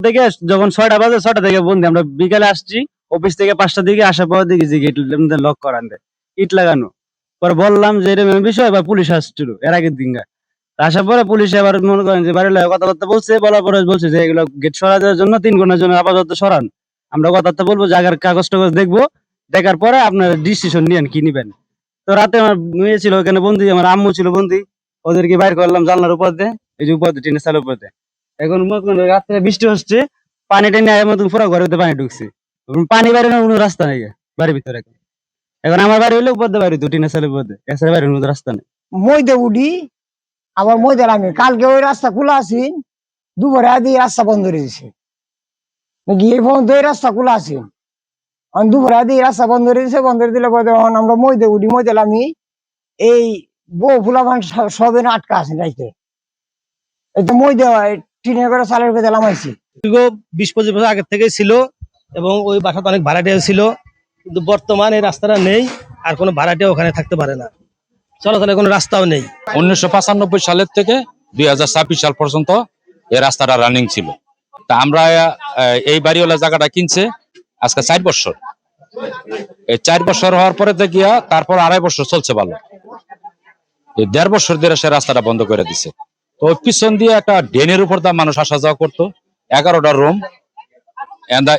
থেকে যখন 6টা বাজে 6টা থেকে বন্দি আমরা বিকালে আসছি অফিস থেকে 5টার দিকে আসার পর দেখি যে গেট লক করান দেয় ইট লাগানো। পরে বললাম যে এরকম বিষয় বা পুলিশ আসছিল এর আগের দিন আসার পরে পুলিশ আবার মনে করেন যে বাড়ির লোক কথাবার্তা বলছে বলার পরে বলছে যে এগুলো গেট সরা দেওয়ার জন্য 3 ঘন্টার জন্য আপাতত সরান। আমরা কথাবার্তা বলবো জায়গার কাগজ টাগজ দেখবো, দেখার পরে আপনার ডিসিশন নিয়েন কি নিবেন। তো রাতে আমার মেয়ে ছিল ওখানে বন্দি, আমার আম্মু ছিল বন্দি, ওদেরকে বাইর করলাম জানলার উপর দিয়ে, এই যে উপর দিয়ে টিনের চালের উপর দিয়ে। এখন মনে করেন রাত্রে বৃষ্টি হচ্ছে, পানি টানি আয়ের মতন পুরো ঘরের ভিতরে পানি ঢুকছে, এখন পানি বাইরে কোনো রাস্তা নেই বাড়ির ভিতরে। এখন আমার বাড়ি হলে উপর দিয়ে বাড়ি, টিনের চালের উপর দিয়ে, এছাড়া বাড়ির মতো রাস্তা নেই। মইদে উঠি আবার মইদে আমি কালকে ওই রাস্তা খোলা আছে, দুপুরে আদি রাস্তা বন্ধ করে দিছে, গিয়ে পর্যন্ত এই রাস্তা খোলা আছে, দুপুরে আদি রাস্তা বন্ধ করে দিছে। বন্ধ করে দিলে আমরা মইদে উঠি, মইদে আমি এই বউ ফুলাবান সবে আটকা আছে রাইতে, এটা মইদে টিনের করে চালের করে লামাইছি। 20-25 বছর আগের থেকে ছিল এবং ওই বাসাতে অনেক ভাড়াটিয়া ছিল, কিন্তু বর্তমানে এই রাস্তাটা নেই, আর কোনো ভাড়াটিয়া ওখানে থাকতে পারে না, চলাচলের কোনো রাস্তাও নেই। 1995 সালের থেকে 2026 সাল পর্যন্ত এই রাস্তাটা রানিং ছিল। তা আমরা এই বাড়িওয়ালা জায়গাটা কিনছে আজকে 4 বছর। এই 4 বছর হওয়ার পরে দেখিয়া তারপর 2.5 বছর চলছে ভালো, এই 1.5 বছর ধরে সে রাস্তাটা বন্ধ করে দিছে। তো পিছন দিয়ে একটা ড্রেনের উপর দিয়ে মানুষ আসা যাওয়া করতো, 11টা রুম।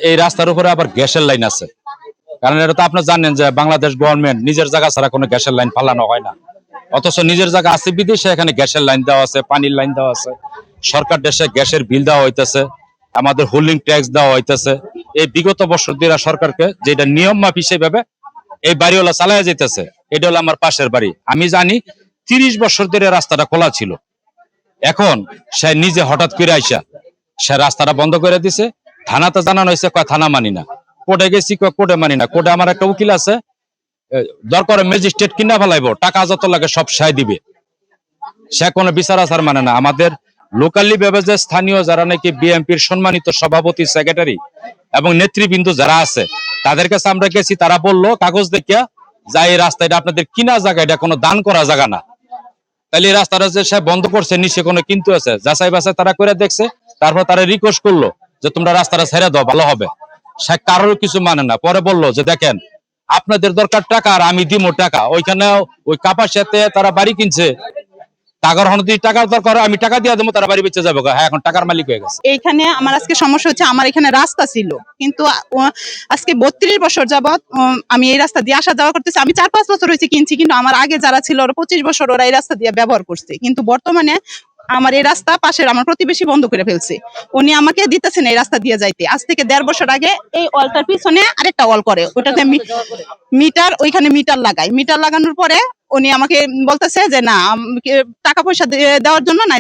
এই রাস্তার উপরে আবার গ্যাসের লাইন আছে, কারণ এটা তো আপনি জানেন যে বাংলাদেশ গভর্নমেন্ট নিজের জায়গা ছাড়া কোনো গ্যাসের লাইন ফালানো হয় না, অথচ নিজের জায়গা আছে বিদেশে এখানে গ্যাসের লাইন দেওয়া আছে, পানির লাইন দেওয়া আছে, সরকার দেশে গ্যাসের বিল দেওয়া হইতেছে, আমাদের হোল্ডিং ট্যাক্স দেওয়া হইতেছে। এই বিগত বছর দিয়ে সরকারকে যেটা নিয়ম মাফি সেভাবে এই বাড়িওয়ালা চালায় যেতেছে। এটা হলো আমার পাশের বাড়ি, আমি জানি 30 বছর ধরে রাস্তাটা খোলা ছিল। এখন সে নিজে হঠাৎ করে আইসা সে রাস্তাটা বন্ধ করে দিছে। থানাতে জানানো হয়েছে, কয় থানা মানি না। কোর্টে গেছি, কয় কোর্টে মানি না। কোর্টে আমার একটা উকিল আছে, দরকার ম্যাজিস্ট্রেট কিনা ফেলাইবো, টাকা যত লাগে সব সাই দিবে, সে কোনো বিচার আচার মানে না। আমাদের লোকালি ভাবে যে স্থানীয় যারা নাকি বিএনপির সম্মানিত সভাপতি, সেক্রেটারি এবং নেতৃবৃন্দ যারা আছে তাদের কাছে আমরা গেছি, তারা বললো কাগজ দেখিয়া যা এই রাস্তা এটা আপনাদের কিনা জায়গা, এটা কোনো দান করা জায়গা না। তাহলে এই রাস্তাটা যে সে বন্ধ করছে নিচে কোনো কিন্তু আছে, যাচাই বাছাই তারা করে দেখছে, তারপর তারা রিকোয়েস্ট করলো যে তোমরা রাস্তাটা ছেড়ে দাও, ভালো হবে। সে কারোর কিছু মানে না। পরে বললো যে দেখেন আপনাদের দরকার টাকা আর আমি দিব টাকা। ওইখানে ওই কাপাসিয়াতে তারা বাড়ি কিনছে, টাকার হনদি টাকার দরকার, আমি টাকা দিয়ে দেবো, তারা বাড়ি বেঁচে যাবে। হ্যাঁ, এখন টাকার মালিক হয়ে গেছে। এইখানে আমার আজকে সমস্যা হচ্ছে, আমার এখানে রাস্তা ছিল, কিন্তু আজকে 32 বছর যাবত আমি এই রাস্তা দিয়ে আসা যাওয়া করতেছি। আমি 4-5 বছর হয়েছে কিনছি, কিন্তু আমার আগে যারা ছিল ওরা 25 বছর ওরা এই রাস্তা দিয়ে ব্যবহার করছে, কিন্তু বর্তমানে আমার এই রাস্তা পাশের আমার প্রতিবেশী বন্ধ করে ফেলছে। উনি আমাকে দিতেছেন এই রাস্তা দিয়ে যাইতে। আজ থেকে 1.5 বছর আগে এই ওয়ালটার পিছনে আরেকটা ওয়াল করে, ওটাতে মিটার, ওইখানে মিটার লাগায়। মিটার লাগানোর পরে উনি আমাকে বলতেছে যে না, টাকা পয়সা দেওয়ার জন্য না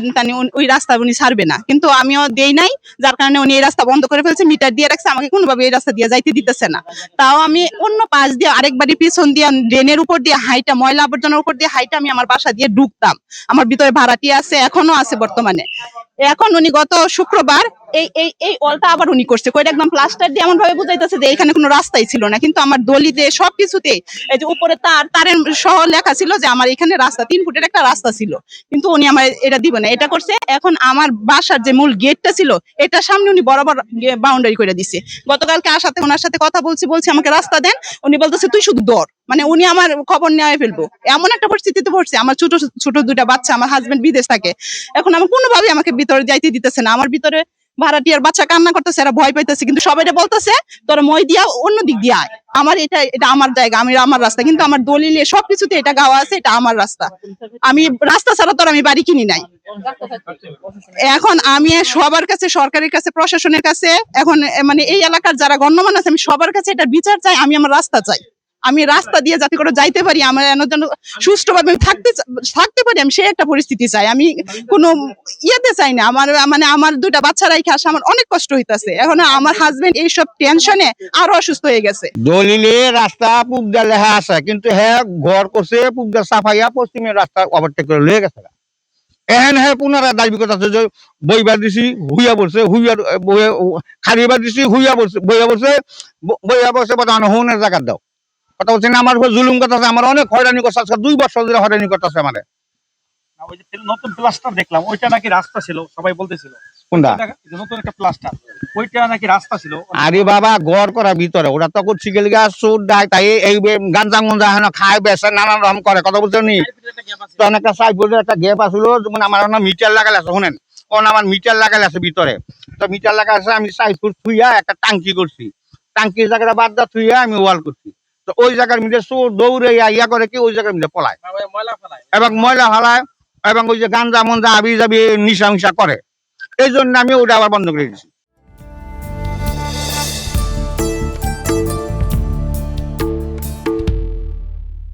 ওই রাস্তা উনি ছাড়বে না, কিন্তু আমিও দেই নাই, যার কারণে উনি এই রাস্তা বন্ধ করে ফেলছে, মিটার দিয়ে রাখছে, আমাকে কোনোভাবে এই রাস্তা দিয়ে যাইতে দিতেছে না। তাও আমি অন্য পাশ দিয়ে আরেকবারই পিছন দিয়ে ড্রেনের উপর দিয়ে হাইটা, ময়লা আবর্জনার উপর দিয়ে হাইটা আমি আমার বাসা দিয়ে ঢুকতাম। আমার ভিতরে ভাড়াটি আছে, এখনো আছে বর্তমানে। এখন উনি গত শুক্রবার এই এই এই ওয়ালটা আবার উনি করছে, কইটা একদম প্লাস্টার দিয়ে এমন ভাবে বুঝাইতেছে যে এখানে কোনো রাস্তাই ছিল না, কিন্তু আমার দলিতে সবকিছুতে এই যে উপরে তারের সহ লেখা ছিল যে আমার এখানে রাস্তা 3 ফুটের একটা রাস্তা ছিল, কিন্তু উনি আমার এটা দিবে না, এটা করছে। এখন আমার বাসার যে মূল গেটটা ছিল এটা সামনে উনি বরাবর বাউন্ডারি করে দিছে। গতকালকে আসাতে ওনার সাথে কথা বলছি আমাকে রাস্তা দেন, উনি বলতেছে তুই শুধু দৌড়, মানে উনি আমার খবর নিয়ে ফেলবো, এমন একটা পরিস্থিতিতে পড়ছে। আমার ছোট ছোট 2টা বাচ্চা, আমার হাজবেন্ড বিদেশ থাকে, এখন আমার কোনোভাবেই আমাকে ভিতরে যাইতে দিতেছে না। আমার ভিতরে ভাড়াটিয়ার বাচ্চা কান্না করতেছে, এরা ভয় পাইতেছে, কিন্তু সবাই বলতেছে তোরা মই দিয়া অন্য দিক দিয়ে আয়, আমার এটা আমার জায়গা, আমার রাস্তা, কিন্তু আমার দলিলে সবকিছুতে এটা গাওয়া আছে এটা আমার রাস্তা। আমি রাস্তা ছাড়া তোর আমি বাড়ি কিনি নাই। এখন আমি সবার কাছে, সরকারের কাছে, প্রশাসনের কাছে, এখন মানে এই এলাকার যারা গণ্যমান্য আছে, আমি সবার কাছে এটা বিচার চাই। আমি আমার রাস্তা চাই, আমি রাস্তা দিয়ে যাতে করে যাইতে পারি, আমার যেন সুষ্ঠুভাবে থাকতে পারি, আমি সেই একটা পরিস্থিতি চাই। আমি কোনো ইয়েতে চাই না। আমার 2টা বাচ্চা রাইখে আসা আমার অনেক কষ্ট হইতাছে। এখন আমার হাজবেন্ড এইসব টেনশনে আরো অসুস্থ হয়ে গেছে। দলিলে রাস্তা পুগদা লেখা আছে, কিন্তু হ্যাঁ ঘর করছে পুগদা সাফাইয়া পশ্চিমের রাস্তা ওভারটেক করে লয়ে গেছে। এখন হ্যাঁ পুনরায় দাবি করতেছে যে বইবার দিছি হুইয়া পড়ছে, খারিবার দিছি হুইয়া পড়ছে, বইয়া পড়ছে বর্তমানে হুনের জায়গা দাও। কথা বলছি না, আমার উপর জুলুম করতেছে, আমার অনেক হয়রানি করছে, আজকে 2 বছর ধরে হয়রানি করতেছে। মানে ওই যে নতুন প্লাস্টার দেখলাম, ওইটা নাকি রাস্তা ছিল, সবাই বলতেছিল। কোনটা নতুন একটা প্লাস্টার ওইটা নাকি রাস্তা ছিল আরে বাবা ঘর করার ভিতরে ওরা তো করছি গেলে সুদ দেয় তাই এই গাঞ্জা মঞ্জা হেন খায় বেসে নানান রকম করে কথা বলছো নি তখন একটা সাইড বোর্ডে একটা গ্যাপ আসলো যেমন আমার মিটার লাগালে আছে শুনেন আমার মিটার লাগালে আছে ভিতরে তো মিটার লাগা আছে আমি সাইড ফুট থুইয়া একটা টাঙ্কি করছি টাঙ্কির জায়গাটা বাদ দা থুইয়া আমি ওয়াল করছি তো ওই জায়গার মধ্যে চোর দৌড়ে ইয়া করে কি ওই জায়গার মধ্যে পলায় এবং ময়লা ফালায় এবং ওই যে গাঞ্জা মঞ্জা আবি যাবি নিশা মিশা করে এই জন্য আমি ওটা আবার বন্ধ করে দিয়েছি